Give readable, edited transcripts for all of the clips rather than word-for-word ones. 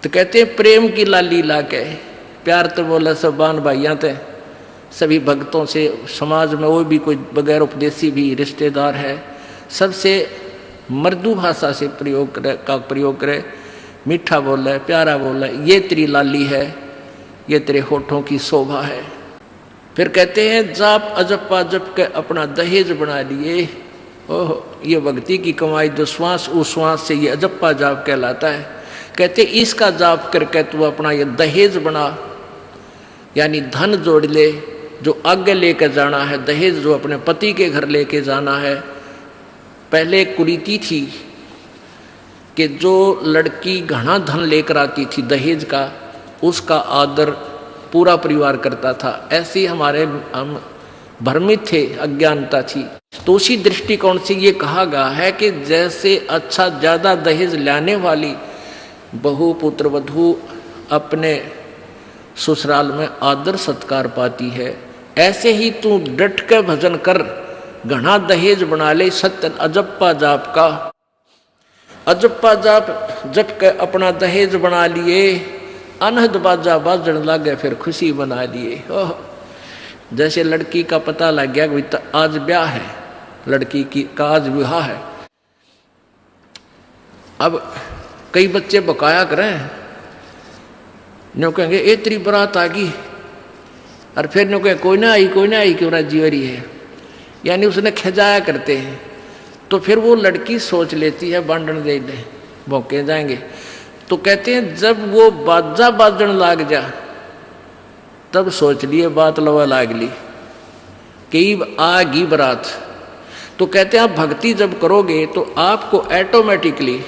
तो कहते हैं प्रेम की लाली ला के, प्यार तो बोला सब बान भाइयाँ थे, सभी भक्तों से, समाज में वो भी कोई बगैर उपदेशी भी रिश्तेदार है, सबसे मृदु भाषा से प्रयोग करे, मीठा बोला है, प्यारा बोला है, ये तेरी लाली है, ये तेरे होठों की शोभा है। फिर कहते हैं जाप अजप्पा जप के अपना दहेज बना लिए। ओह, ये भक्ति की कमाई जो श्वास उश्वास से ये अजप्पा जाप कहलाता है। कहते इसका जाप करके तू अपना ये दहेज बना, यानी धन जोड़ ले जो आगे लेकर जाना है, दहेज जो अपने पति के घर लेके जाना है। पहले एक कुरीति थी कि जो लड़की घना धन लेकर आती थी दहेज का, उसका आदर पूरा परिवार करता था। ऐसे ही हम भ्रमित थे, अज्ञानता थी। तो उसी दृष्टिकोण से ये कहा गया है कि जैसे अच्छा ज़्यादा दहेज लाने वाली बहू पुत्र वधू अपने ससुराल में आदर सत्कार पाती है, ऐसे ही तू डट के भजन कर, घना दहेज बना ले सत्य अजप्पा जाप का। अजप्पा जाप जप के अपना दहेज बना लिए, अनहद बाजा बाजन लागे फिर खुशी बना लिए। ओह, जैसे लड़की का पता लग गया कि आज ब्याह है, लड़की की का आज विवाह है। अब कई बच्चे बकाया करें, न्यों कहेंगे ए तेरी बारात आ गई, और फिर न्यों कहें कोई ना आई क्यों ना जीवरी है, यानी उसने खिजाया करते हैं। तो फिर वो लड़की सोच लेती है बांधन दे दे, मौके जाएंगे। तो कहते हैं जब वो बाजा बाजन लाग जा तब सोच लिए बात लवा लाग ली कि आगी बारात। तो कहते हैं आप भक्ति जब करोगे तो आपको ऑटोमेटिकली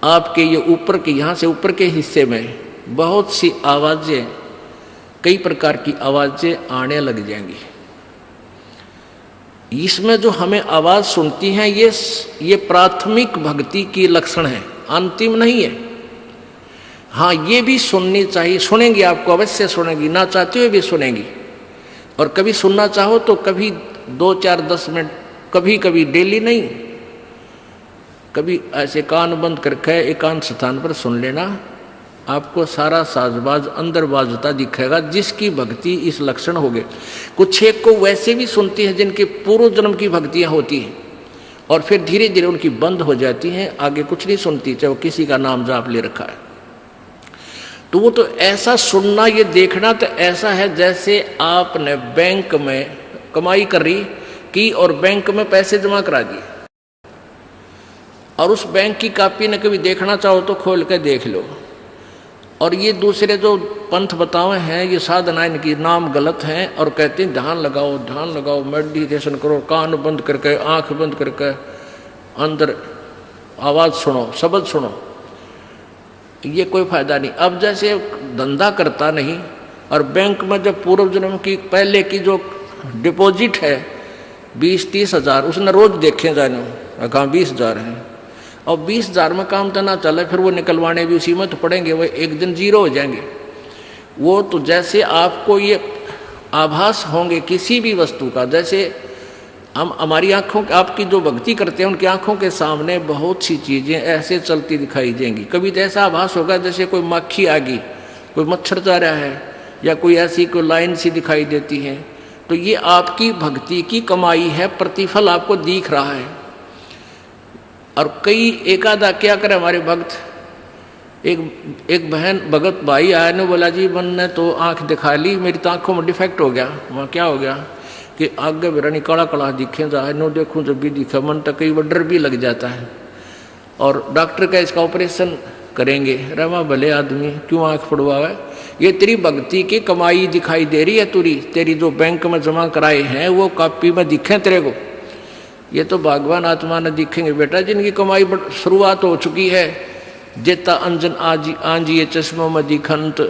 आपके ये ऊपर के, यहाँ से ऊपर के हिस्से में बहुत सी आवाज़ें, कई प्रकार की आवाज़ें आने लग जाएंगी। इसमें जो हमें आवाज़ सुनती हैं ये प्राथमिक भक्ति की लक्षण है, अंतिम नहीं है। हाँ, ये भी सुननी चाहिए, सुनेंगी, आपको अवश्य सुनेंगी, ना चाहते हुए भी सुनेंगी। और कभी सुनना चाहो तो कभी 2, 4, 10 मिनट, कभी कभी डेली नहीं, कभी ऐसे कान बंद करके एकांत स्थान पर सुन लेना, आपको सारा साजबाज अंदर बाजता दिखेगा, जिसकी भक्ति इस लक्षण हो गए। कुछ एक को वैसे भी सुनती है जिनके पूर्व जन्म की भक्तियाँ होती हैं और फिर धीरे धीरे उनकी बंद हो जाती हैं, आगे कुछ नहीं सुनती, चाहे वो किसी का नाम जाप ले रखा है। तो वो तो ऐसा सुनना, ये देखना तो ऐसा है जैसे आपने बैंक में कमाई करी की और बैंक में पैसे जमा करा दिए, और उस बैंक की कॉपी ने कभी देखना चाहो तो खोल के देख लो। और ये दूसरे जो पंथ बताए हैं, ये साधना इनकी नाम गलत हैं, और कहते हैं ध्यान लगाओ, मेडिटेशन करो, कान बंद करके, आंख बंद करके, अंदर आवाज़ सुनो, शब्द सुनो। ये कोई फायदा नहीं। अब जैसे धंधा करता नहीं, और बैंक में जब पूर्व जन्म की पहले की जो डिपॉजिट है 20-30 हज़ार, उसने रोज देखे जाने, कहाँ 20,000 हैं, और 20,000 में काम तो ना चले, फिर वो निकलवाने भी उसी में तो पड़ेंगे, वो एक दिन जीरो हो जाएंगे। वो तो जैसे आपको ये आभास होंगे किसी भी वस्तु का, जैसे हम हमारी आँखों, आपकी जो भक्ति करते हैं उनकी आँखों के सामने बहुत सी चीज़ें ऐसे चलती दिखाई देंगी। कभी तो ऐसा आभास होगा जैसे कोई मक्खी आ गई, कोई मच्छर जा रहा है, या कोई ऐसी कोई लाइन सी दिखाई देती है। तो ये आपकी भक्ति की कमाई है, प्रतिफल आपको दिख रहा है। और कई एकादा क्या करे हमारे भक्त, एक बहन भगत भाई आया ने बोला जी मैंने तो आँख दिखा ली, मेरी तो आँखों में डिफेक्ट हो गया। वहाँ क्या हो गया कि आगे बेरानी काला काला दिखे जा नो, देखूँ जब भी दिखा मन तक कई बार डर भी लग जाता है। और डॉक्टर का इसका ऑपरेशन करेंगे, रमा भले आदमी क्यों आँख पड़वावे, ये तेरी भक्ति की कमाई दिखाई दे रही है, तेरी जो बैंक में जमा कराए हैं वो कॉपी में दिखे तेरे को। ये तो भगवान आत्मा ने दिखेंगे बेटा, जिनकी कमाई शुरुआत हो चुकी है। जेता अंजन आंजी ये चश्मों में दिखंत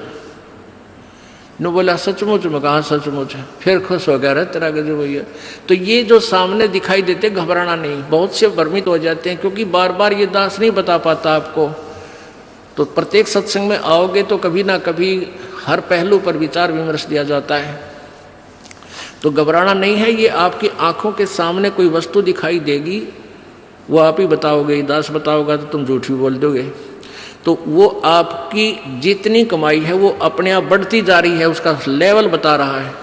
न बोला सचमुच में, कहा सचमुच है, फिर खुश हो गया तेरा गजब भैया। तो ये जो सामने दिखाई देते घबराना नहीं। बहुत से भ्रमित हो जाते हैं क्योंकि बार बार ये दास नहीं बता पाता आपको। तो प्रत्येक सत्संग में आओगे तो कभी ना कभी हर पहलू पर विचार विमर्श दिया जाता है। तो घबराना नहीं है। ये आपकी आंखों के सामने कोई वस्तु दिखाई देगी, वो आप ही बताओगे, दास बताओगा तो तुम झूठ भी बोल दोगे। तो वो आपकी जितनी कमाई है वो अपने आप बढ़ती जा रही है, उसका लेवल बता रहा है।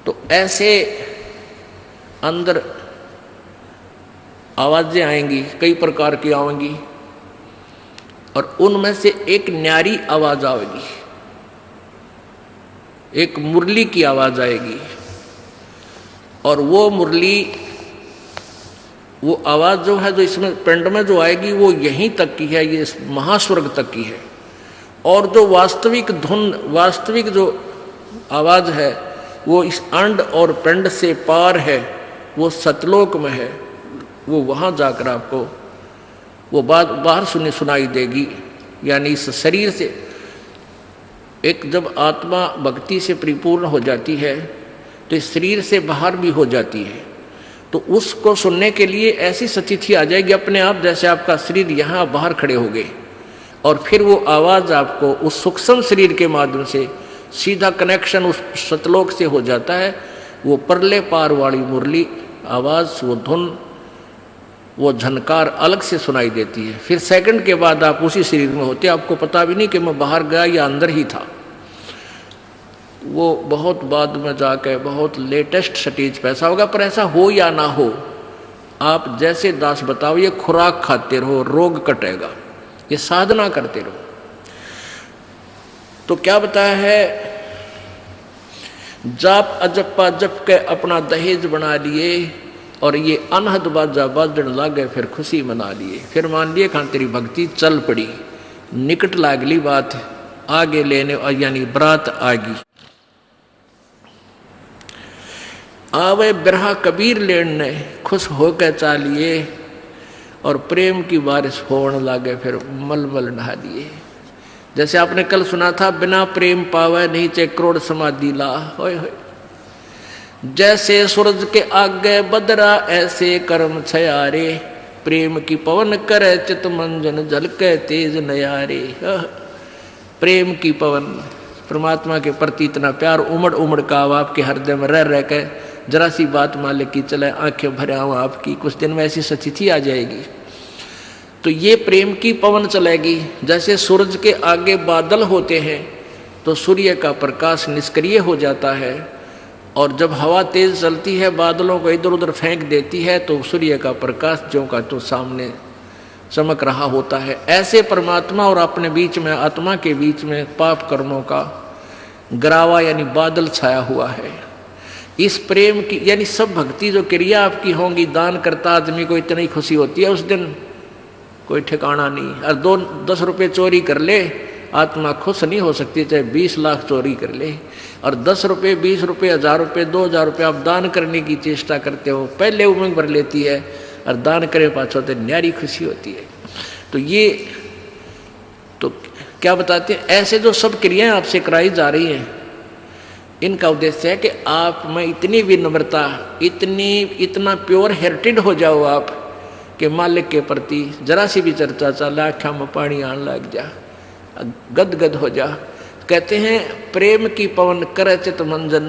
तो ऐसे अंदर आवाजें आएंगी, कई प्रकार की आएंगी, और उनमें से एक न्यारी आवाज आएगी, एक मुरली की आवाज आएगी, और वो मुरली, वो आवाज जो है, जो इसमें पिंड में जो आएगी वो यहीं तक की है, ये महास्वर्ग तक की है। और जो वास्तविक धुन, वास्तविक जो आवाज है वो इस अंड और पिंड से पार है, वो सतलोक में है। वो वहाँ जाकर आपको वो बात बाहर सुनाई देगी। यानी इस शरीर से एक जब आत्मा भक्ति से परिपूर्ण हो जाती है तो इस शरीर से बाहर भी हो जाती है, तो उसको सुनने के लिए ऐसी स्थिति आ जाएगी अपने आप, जैसे आपका शरीर यहाँ बाहर खड़े हो गए, और फिर वो आवाज़ आपको उस सूक्ष्म शरीर के माध्यम से सीधा कनेक्शन उस सतलोक से हो जाता है। वो परले पार वाली मुरली आवाज़, वो धुन, वो झनकार अलग से सुनाई देती है। फिर सेकंड के बाद आप उसी शरीर में होते, आपको पता भी नहीं कि मैं बाहर गया या अंदर ही था। वो बहुत बाद में जाके बहुत लेटेस्ट स्टेज पे ऐसा होगा, पर ऐसा हो या ना हो, आप जैसे दास बताओ, ये खुराक खाते रहो, रोग कटेगा, ये साधना करते रहो। तो क्या बताया है, जाप अजप्पा जप के अपना दहेज बना लिए, और ये अनहद बाजा बाजन लागे, फिर खुशी मना लिए। फिर मान लिए खान तेरी भक्ति चल पड़ी, निकट लागली बात आगे लेने, यानी बरात आगी। आवे बिरहा कबीर लेने, खुश होकर चालिए, और प्रेम की बारिश होने लागे, फिर मलमल नहा लिए। जैसे आपने कल सुना था, बिना प्रेम पावे नहीं चे करोड़ समाधि ला। होय होय, जैसे सूरज के आगे बदरा ऐसे कर्म छयारे, प्रेम की पवन करे चित मंजन झलके तेज नयारे। प्रेम की पवन, परमात्मा के प्रति इतना प्यार उमड़ उमड़ का आपके हृदय में रह के, जरा सी बात मालिक की चले आंखें भरे आओ आपकी, कुछ दिन में ऐसी स्थिति आ जाएगी। तो ये प्रेम की पवन चलेगी। जैसे सूरज के आगे बादल होते हैं तो सूर्य का प्रकाश निष्क्रिय हो जाता है, और जब हवा तेज चलती है बादलों को इधर उधर फेंक देती है तो सूर्य का प्रकाश ज्यों का तो सामने चमक रहा होता है। ऐसे परमात्मा और अपने बीच में, आत्मा के बीच में पाप कर्मों का गरावा यानी बादल छाया हुआ है। इस प्रेम की यानी सब भक्ति जो क्रिया आपकी होंगी, दान करता आदमी को इतनी खुशी होती है उस दिन कोई ठिकाना नहीं। और 10 रुपये चोरी कर ले, आत्मा खुश नहीं हो सकती, चाहे 20 लाख चोरी कर ले। और 10 रुपये, 20 रुपये, 1000 रुपये, 2000 रुपये आप दान करने की चेष्टा करते हो, पहले उमंग भर लेती है, और दान करे पाछो तो न्यारी खुशी होती है। तो ये तो क्या बताते हैं, ऐसे जो सब क्रियाएं आपसे कराई जा रही हैं, इनका उद्देश्य है कि आप में इतनी विनम्रता, इतना प्योर हेरिटेड हो जाओ आप कि मालिक के प्रति जरा सी भी चर्चा चला आँखों में पानी आने लग जा, गदगद हो जा। कहते हैं प्रेम की पवन करे चित मंजन,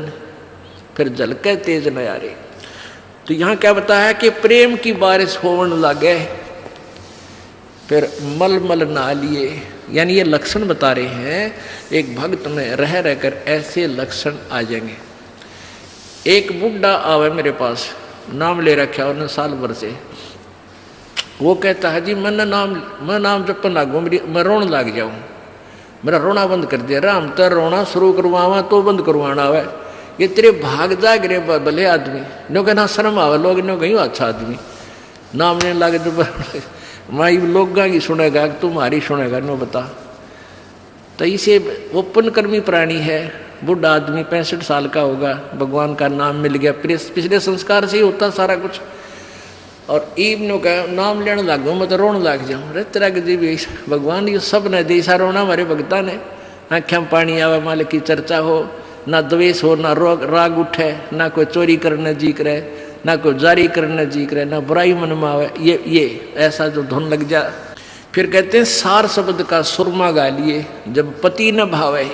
फिर झलके तेज नयारे। तो यहाँ क्या बताया है कि प्रेम की बारिश होने लगे, फिर मलमल नहा लिए। यानी ये लक्षण बता रहे हैं, एक भक्त में रह रहकर ऐसे लक्षण आ जाएंगे। एक बुढ़ा आवे मेरे पास, नाम ले रखा उन्होंने साल भर से। वो कहता है जी मैं नाम जपन लागू, मैं रोने लग जाऊँ, मेरा रोना बंद कर दिया। राम तो रोना शुरू करवावा तो बंद करवाना आवे, ये तेरे भाग जा गिरे भले आदमी, नो कहना शर्म आवे, लोग नो कहीं अच्छा आदमी नाम लेने लगे तो माई लोग की सुनेगा तुम्हारी सुनेगा, नो बता। तो इसे वो पुण्यकर्मी प्राणी है, बुढ़ा आदमी 65 साल का होगा, भगवान का नाम मिल गया, पिछले संस्कार से ही होता सारा कुछ। और ईब का नाम लेने लग गो, मैं तो रोने लग जाऊँ। अरे तेरा जी भी भगवान ये सब ने देसा रोना हमारे भगता ने, आँखें में पानी आवे, मालिक की चर्चा हो, ना द्वेष हो, ना राग उठे, ना कोई चोरी करने जी करे, ना कोई जारी करने जी करे, ना बुराई मन में आवे, ये ऐसा जो धुन लग जा। फिर कहते हैं सार शब्द का सुरमा गा लिए, जब पति न भावे।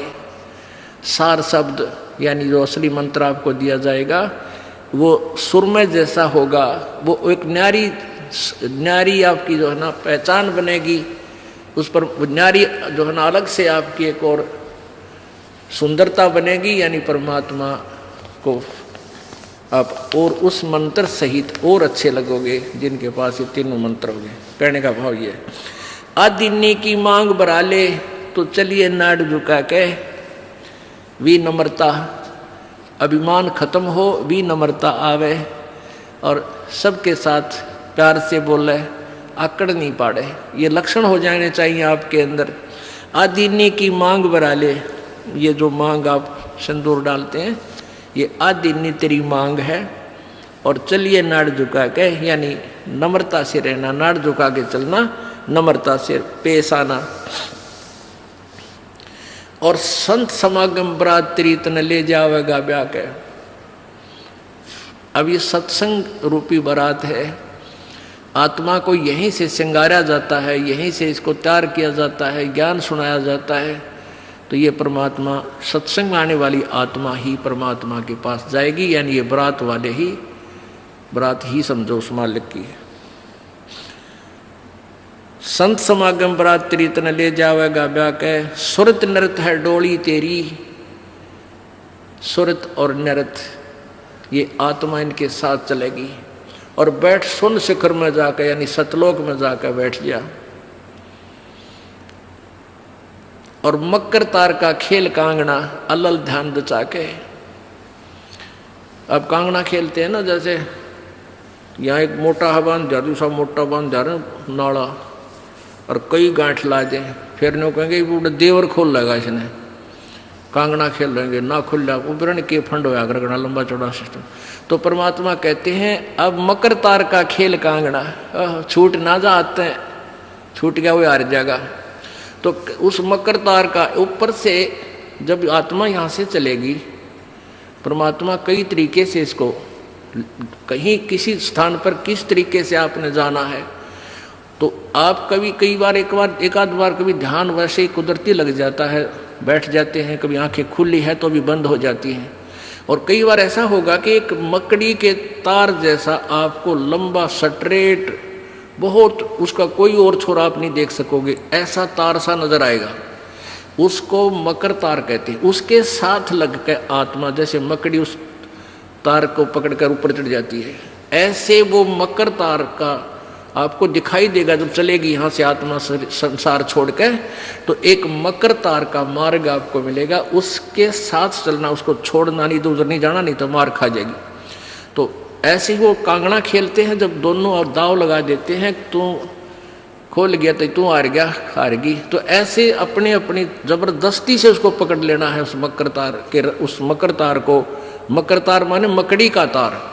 सार शब्द यानी जो असली मंत्र आपको दिया जाएगा वो सुरमय जैसा होगा, वो एक न्यारी आपकी जो है ना पहचान बनेगी, उस पर नारी जो है ना अलग से आपकी एक और सुंदरता बनेगी, यानी परमात्मा को आप और उस मंत्र सहित और अच्छे लगोगे जिनके पास ये तीनों मंत्र होंगे। कहने का भाव ये, आदिन्नी की मांग बरा ले तो चलिए नाड़ झुका के, विनम्रता, अभिमान खत्म हो, विनम्रता आवे और सबके साथ प्यार से बोले, आकड़ नहीं पाड़े, ये लक्षण हो जाने चाहिए आपके अंदर। आदिन्नी की मांग बरा ले, ये जो मांग आप सिंदूर डालते हैं ये आदिन्नी तेरी मांग है, और चलिए नाड़ झुका के, यानी नम्रता से रहना, नाड़ झुका के चलना, नम्रता से पेश आना। और संत समागम बरात तेरी तन ले जावेगा ब्याह के। अब ये सत्संग रूपी बारात है, आत्मा को यहीं से श्रृंगारा जाता है, यहीं से इसको तैयार किया जाता है, ज्ञान सुनाया जाता है। तो ये परमात्मा, सत्संग में आने वाली आत्मा ही परमात्मा के पास जाएगी, यानी ये बरात वाले ही, बरात ही समझो उस मालिक की है। संत समागम बरात तेरी तन ले जावेगा ब्याह के, सुरत नृत है डोली तेरी। सुरत और नृत ये आत्मा इनके साथ चलेगी, और बैठ सुन शिखर में जाकर, यानी सतलोक में जाकर बैठ जा। और मकर तार का खेल कांगना अलल ध्यान दचा के। अब कांगना खेलते हैं ना, जैसे यहाँ एक मोटा बांध जा, दूसरा मोटा बांध जा रहे नाला, और कई गांठ ला दे, फिर नो कहेंगे बूढ़ा देवर खोल लगा इसने, कांगना खेल रहेंगे ना खुल उबरण के फंड होया करना, लंबा चौड़ा सिस्टम। तो परमात्मा कहते हैं अब मकर तार का खेल कांगना, छूट ना जाते हैं, छूट गया वो हार जाएगा। तो उस मकर तार का ऊपर से जब आत्मा यहाँ से चलेगी, परमात्मा कई तरीके से इसको, कहीं किसी स्थान पर किस तरीके से आपने जाना है, तो आप कभी कई बार एक आध बार कभी ध्यान वैसे ही कुदरती लग जाता है, बैठ जाते हैं, कभी आंखें खुली है तो भी बंद हो जाती हैं। और कई बार ऐसा होगा कि एक मकड़ी के तार जैसा आपको लंबा स्ट्रेट, बहुत, उसका कोई और छोर आप नहीं देख सकोगे, ऐसा तार सा नजर आएगा, उसको मकर तार कहते हैं। उसके साथ लग के आत्मा, जैसे मकड़ी उस तार को पकड़कर ऊपर चढ़ जाती है, ऐसे वो मकर तार का आपको दिखाई देगा जब चलेगी यहाँ से आत्मा संसार छोड़ के। तो एक मकर तार का मार्ग आपको मिलेगा, उसके साथ चलना, उसको छोड़ना नहीं, तो उधर नहीं जाना, नहीं तो मार खा जाएगी। तो ऐसे ही वो कांगड़ा खेलते हैं, जब दोनों और दाव लगा देते हैं, तू खोल गया तो तू हार गया, हारगी। तो ऐसे अपने अपनी जबरदस्ती से उसको पकड़ लेना है, उस मकर तार के, उस मकर तार को। मकर तार माने मकड़ी का तार।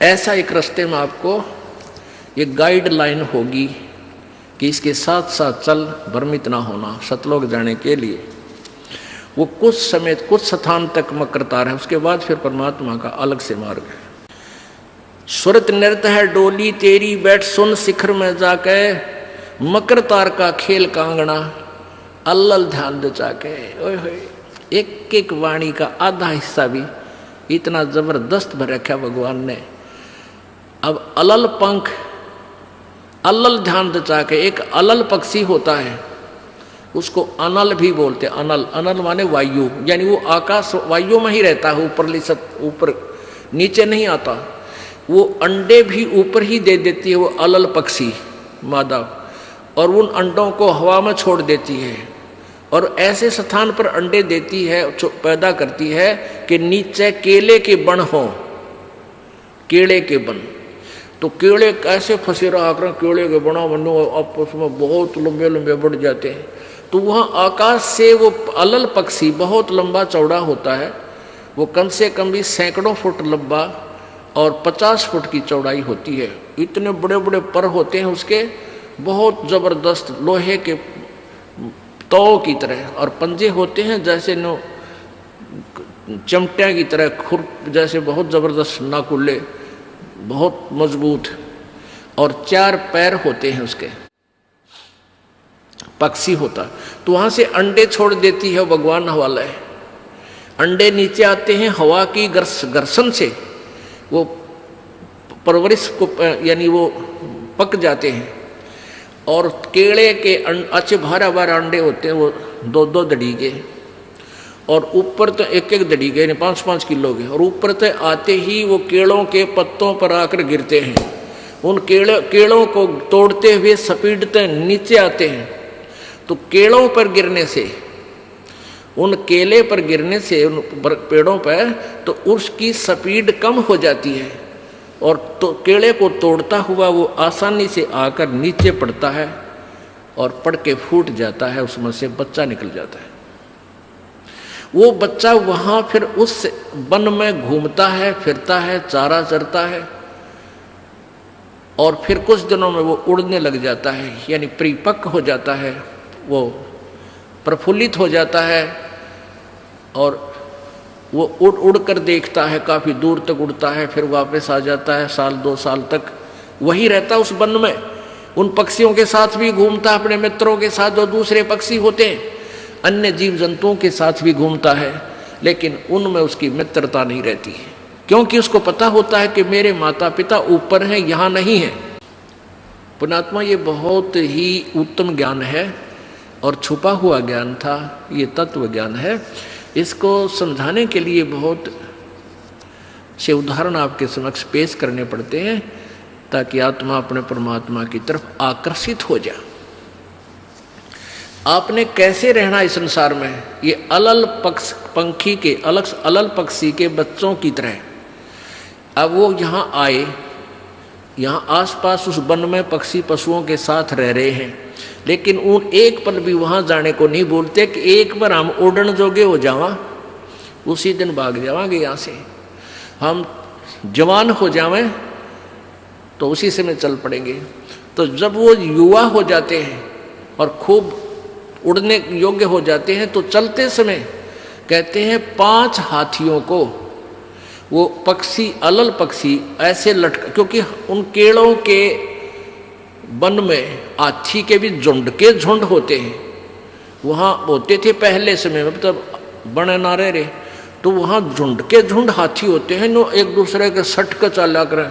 ऐसा एक रास्ते में आपको ये गाइडलाइन होगी कि इसके साथ साथ चल, भ्रमित ना होना सतलोक जाने के लिए। वो कुछ समय, कुछ स्थान तक मकर तार है, उसके बाद फिर परमात्मा का अलग से मार्ग है। सुरत नृत्य है डोली तेरी, बैठ सुन शिखर में जाके, मकर तार का खेल कांगना अल्लल ध्यान दचा के। ओए होए, एक एक वाणी का आधा हिस्सा भी इतना जबरदस्त भर रखा भगवान ने। अब अलल पंख, अल्लल ध्यान दचा के, एक अलल पक्षी होता है, उसको अनल भी बोलते हैं। अनल, अनल माने वायु, यानी वो आकाश वायु में ही रहता है, ऊपर नीचे नहीं आता। वो अंडे भी ऊपर ही दे देती है वो अलल पक्षी मादा, और उन अंडों को हवा में छोड़ देती है, और ऐसे स्थान पर अंडे देती है, पैदा करती है कि नीचे केले के बन हो, केले के बन। तो केले कैसे फंसे रहा कर, केले के बना बनो आपस में बहुत लंबे लंबे बढ़ जाते हैं। तो वहाँ आकाश से वो अलल पक्षी बहुत लंबा चौड़ा होता है, वो कम से कम भी सैकड़ों फुट लंबा और 50 फुट की चौड़ाई होती है। इतने बड़े बड़े पर होते हैं उसके, बहुत ज़बरदस्त लोहे के तौ की तरह, और पंजे होते हैं जैसे नो चमटिया की तरह, खुर जैसे बहुत ज़बरदस्त नाकुले, बहुत मजबूत, और 4 पैर होते हैं उसके, पक्षी होता। तो वहाँ से अंडे छोड़ देती है भगवान वाला है। अंडे नीचे आते हैं हवा की घर्षण से, वो परवरिश को, यानी वो पक जाते हैं, और केले के अच्छे भरा भरा अंडे होते हैं, वो 2-2 दड़ी के, और ऊपर तो 1-1 दड़ी के, 5-5 किलो के, और ऊपर से आते ही वो केलों के पत्तों पर आकर गिरते हैं। उन केलों को तोड़ते हुए सपीटते नीचे आते हैं। तो केलों पर गिरने से, उन केले पर गिरने से उन पेड़ों पर, तो उसकी स्पीड कम हो जाती है और तो केले को तोड़ता हुआ वो आसानी से आकर नीचे पड़ता है और पड़ के फूट जाता है, उसमें से बच्चा निकल जाता है। वो बच्चा वहाँ फिर उस वन में घूमता है, फिरता है, चारा चरता है, और फिर कुछ दिनों में वो उड़ने लग जाता है, यानी परिपक्व हो जाता है, वो प्रफुल्लित हो जाता है, और वो उड़ उड़ कर देखता है, काफ़ी दूर तक उड़ता है, फिर वापस आ जाता है, 1-2 साल तक वही रहता है उस वन में। उन पक्षियों के साथ भी घूमता है, अपने मित्रों के साथ जो दूसरे पक्षी होते हैं, अन्य जीव जंतुओं के साथ भी घूमता है, लेकिन उनमें उसकी मित्रता नहीं रहती है, क्योंकि उसको पता होता है कि मेरे माता पिता ऊपर हैं, यहाँ नहीं है। पुण्यात्मा, ये बहुत ही उत्तम ज्ञान है और छुपा हुआ ज्ञान था, ये तत्व ज्ञान है। इसको समझाने के लिए बहुत से उदाहरण आपके समक्ष पेश करने पड़ते हैं, ताकि आत्मा अपने परमात्मा की तरफ आकर्षित हो जाए। आपने कैसे रहना इस संसार में, ये अलल पंखी के अलल पक्षी के बच्चों की तरह। अब वो यहाँ आए, यहाँ आसपास उस वन में पक्षी पशुओं के साथ रह रहे हैं, लेकिन उन एक पल भी वहाँ जाने को नहीं बोलते कि एक बार हम उड़न जोगे हो जावा, उसी दिन भाग जावांगे यहाँ से, हम जवान हो जावें तो उसी समय चल पड़ेंगे। तो जब वो युवा हो जाते हैं और खूब उड़ने योग्य हो जाते हैं, तो चलते समय कहते हैं 5 हाथियों को वो पक्षी, अलल पक्षी ऐसे लटका, क्योंकि उन केलों के वन में हाथी के भी झुंड के झुंड होते हैं, वहाँ होते थे पहले समय में, तब बने ना रहे, तो वहाँ झुंड के झुंड हाथी होते हैं, नो एक दूसरे के सट कर चला कर,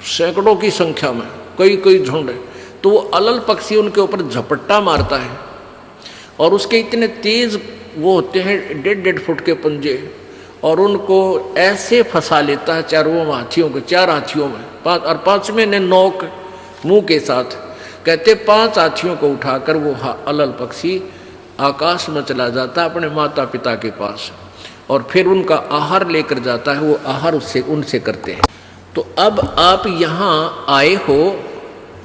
सैकड़ों की संख्या में कई झुंड है। तो वो अलल पक्षी उनके ऊपर झपट्टा मारता है, और उसके इतने तेज वो होते हैं 1.5 फुट के पंजे, और उनको ऐसे फंसा लेता है चारों हाथियों को, 4 हाथियों में, 5 और 5वें ने नोक मुंह के साथ। कहते 5 हाथियों को उठाकर वो अलल पक्षी आकाश में चला जाता है अपने माता पिता के पास, और फिर उनका आहार लेकर जाता है, वो आहार उनसे करते हैं। तो अब आप यहाँ आए हो,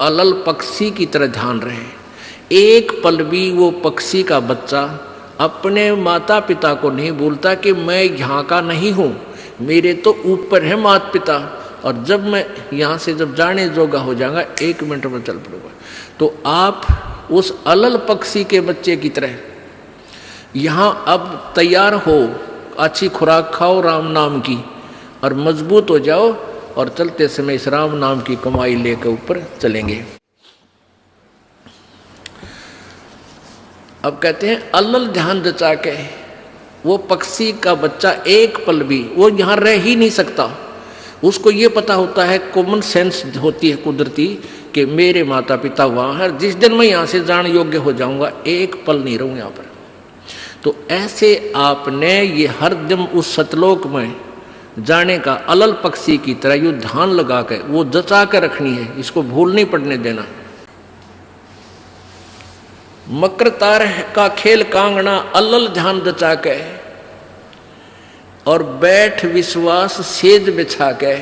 अलल पक्षी की तरह ध्यान रहे, एक पल भी वो पक्षी का बच्चा अपने माता पिता को नहीं बोलता कि मैं यहाँ का नहीं हूँ, मेरे तो ऊपर है माता पिता, और जब मैं यहाँ से जब जाने जोगा हो जाऊंगा 1 मिनट में चल पड़ूंगा। तो आप उस अलल पक्षी के बच्चे की तरह यहाँ अब तैयार हो, अच्छी खुराक खाओ राम नाम की, और मजबूत हो जाओ, और चलते समय इस राम नाम की कमाई लेकर ऊपर चलेंगे। अब कहते हैं अलल ध्यान जचा के वो पक्षी का बच्चा एक पल भी वो यहाँ रह ही नहीं सकता। उसको ये पता होता है, कॉमन सेंस होती है कुदरती, कि मेरे माता पिता वहाँ है, जिस दिन मैं यहाँ से जाने योग्य हो जाऊँगा एक पल नहीं रहूँ यहाँ पर। तो ऐसे आपने ये हर दिन उस सतलोक में जाने का अलल पक्षी की तरह यू ध्यान लगा कर वो जचा कर रखनी है, इसको भूल नहीं पड़ने देना। मकर तार का खेल कांगना अलल ध्यान जचा के, और बैठ विश्वास सेज बिछा के,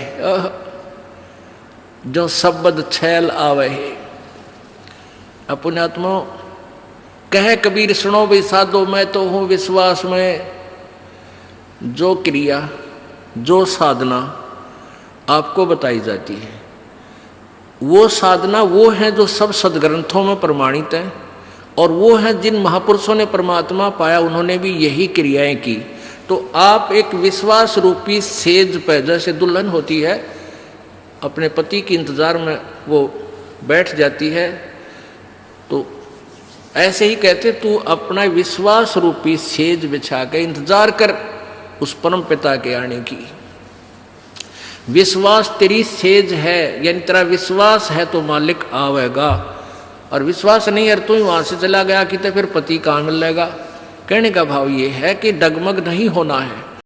जो शब्द छैल आवे है। पुण्यात्मा कह कबीर सुनो भी साधो, मैं तो हूँ विश्वास में। जो क्रिया जो साधना आपको बताई जाती है, वो साधना वो है जो सब सदग्रंथों में प्रमाणित है, और वो है जिन महापुरुषों ने परमात्मा पाया, उन्होंने भी यही क्रियाएं की। तो आप एक विश्वास रूपी सेज पे, जैसे दुल्हन होती है अपने पति के इंतजार में वो बैठ जाती है, तो ऐसे ही कहते तू अपना विश्वास रूपी सेज बिछा के इंतजार कर उस परम पिता के आने की। विश्वास तेरी सेज है, यानी तेरा विश्वास है तो मालिक आवेगा। और विश्वास नहीं है तू ही वहां से चला गया कि तो फिर पति कहाँ मिलेगा। कहने का भाव ये है कि डगमग नहीं होना है।